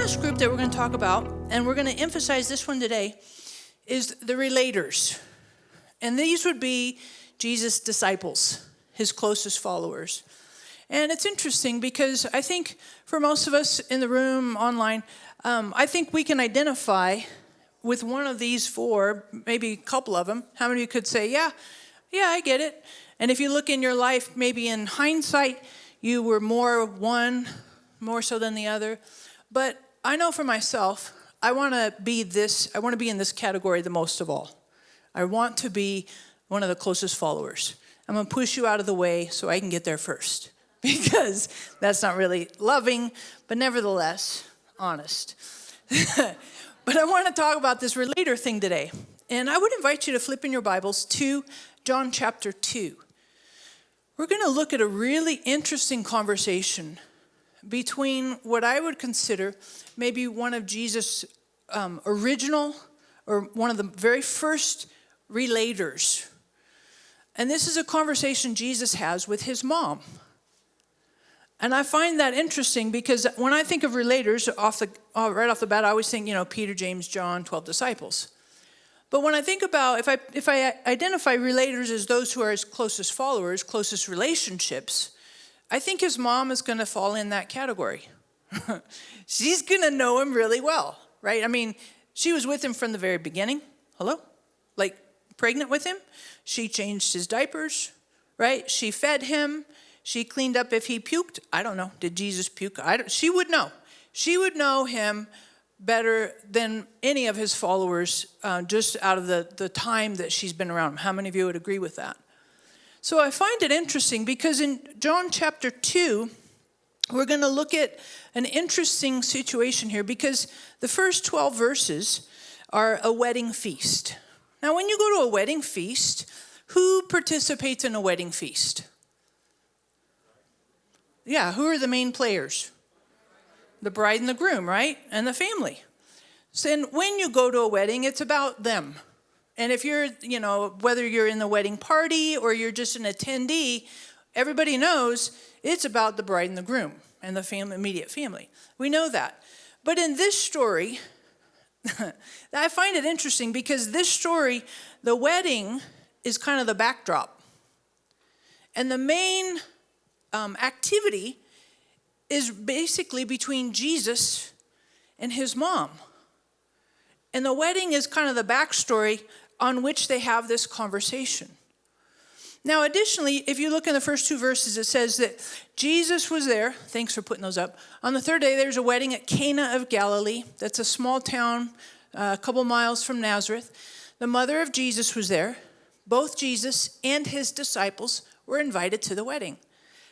last group that we're going to talk about, and we're going to emphasize this one today, is the Relators. And these would be Jesus' disciples, his closest followers. And it's interesting because I think for most of us in the room, online, I think we can identify with one of these four, maybe a couple of them. How many of you could say, yeah, I get it. And if you look in your life, maybe in hindsight, you were more so than the other. But I know for myself, I want to be in this category the most of all. I want to be one of the closest followers. I'm going to push you out of the way so I can get there first. Because that's not really loving, but nevertheless, honest. But I want to talk about this relator thing today. And I would invite you to flip in your Bibles to John chapter 2. We're going to look at a really interesting conversation between what I would consider maybe one of Jesus' original or one of the very first relators. And this is a conversation Jesus has with his mom. And I find that interesting because when I think of relators, right off the bat, I always think, Peter, James, John, 12 disciples. But when I think about, if I identify relators as those who are his closest followers, closest relationships, I think his mom is going to fall in that category. She's going to know him really well, right? I mean, she was with him from the very beginning. Hello? Like, pregnant with him. She changed his diapers, right? She fed him. She cleaned up if he puked. I don't know. Did Jesus puke? She would know. She would know him better than any of his followers just out of the time that she's been around him. How many of you would agree with that? So I find it interesting because in John chapter 2, we're going to look at an interesting situation here because the first 12 verses are a wedding feast. Now, when you go to a wedding feast, who participates in a wedding feast? Yeah, who are the main players? The bride and the groom, right? And the family. So then when you go to a wedding, it's about them. And if you're, whether you're in the wedding party or you're just an attendee, everybody knows it's about the bride and the groom and the family, immediate family. We know that. But in this story, I find it interesting because this story, the wedding is kind of the backdrop. And the main activity is basically between Jesus and his mom. And the wedding is kind of the backstory on which they have this conversation. Now, additionally, if you look in the first two verses, it says that Jesus was there. Thanks for putting those up. On the third day, there's a wedding at Cana of Galilee. That's a small town a couple miles from Nazareth. The mother of Jesus was there. Both Jesus and his disciples were invited to the wedding.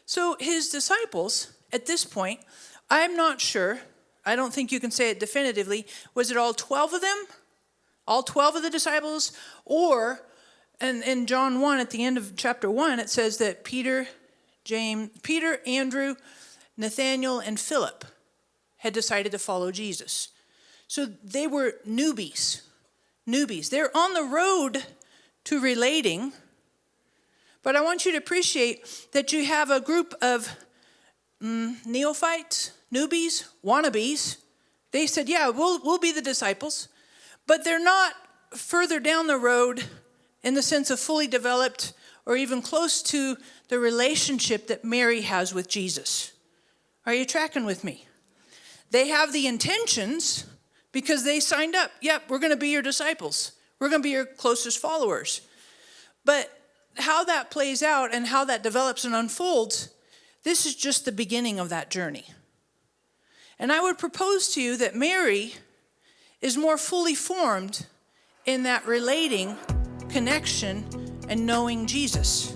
So his disciples, at this point, I'm not sure. I don't think you can say it definitively. Was it all 12 of them? All 12 of the disciples? Or, and in John 1, at the end of chapter 1, it says that Peter, Andrew, Nathaniel, and Philip had decided to follow Jesus. So they were newbies. They're on the road to relating. But I want you to appreciate that you have a group of neophytes, newbies, wannabes. They said, yeah, we'll be the disciples. But they're not further down the road in the sense of fully developed or even close to the relationship that Mary has with Jesus. Are you tracking with me? They have the intentions because they signed up. Yep, we're going to be your disciples. We're going to be your closest followers. But how that plays out and how that develops and unfolds, this is just the beginning of that journey. And I would propose to you that Mary is more fully formed in that relating, connection, and knowing Jesus.